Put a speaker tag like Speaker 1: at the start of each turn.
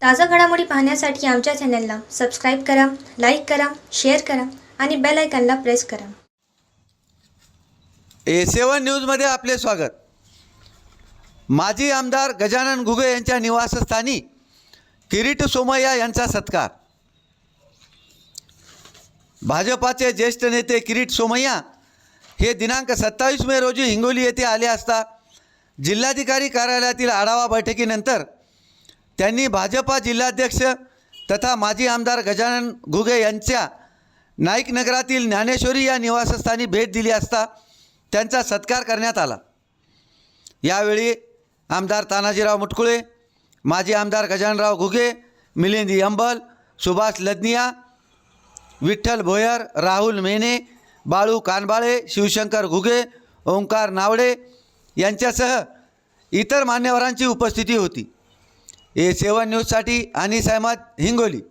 Speaker 1: ताजा घडामोडी पाहण्यासाठी आमच्या चॅनलला सबस्क्राईब करा, लाईक करा, शेअर करा आणि बेल आयकॉनला प्रेस करा.
Speaker 2: A7 न्यूजमध्ये आपले स्वागत. माजी आमदार गजानन घुगे यांच्या निवासस्थानी किरीट सोमय्या यांचा सत्कार. भाजपाचे ज्येष्ठ नेते किरीट सोमय्या हे दिनांक 27 मे रोजी हिंगोली येथे आले असता जिल्हाधिकारी कार्यालयातील आढावा बैठकीनंतर त्यांनी भाजपा जिल्हाध्यक्ष तथा माजी आमदार गजानन घुगे यांच्या नाईकनगरातील ज्ञानेश्वरी या निवासस्थानी भेट दिली असता त्यांचा सत्कार करण्यात आला. यावेळी आमदार तानाजीराव मुटकुळे, माजी आमदार गजाननराव घुगे, मिलिंद अंबल, सुभाष लदनिया, विठ्ठल भोयर, राहुल मेने, बाळू कानबाळे, शिवशंकर घुगे, ओंकार नावडे यांच्यासह इतर मान्यवरांची उपस्थिती होती. A7 न्यूजसाठी अनिस अहमद, हिंगोली.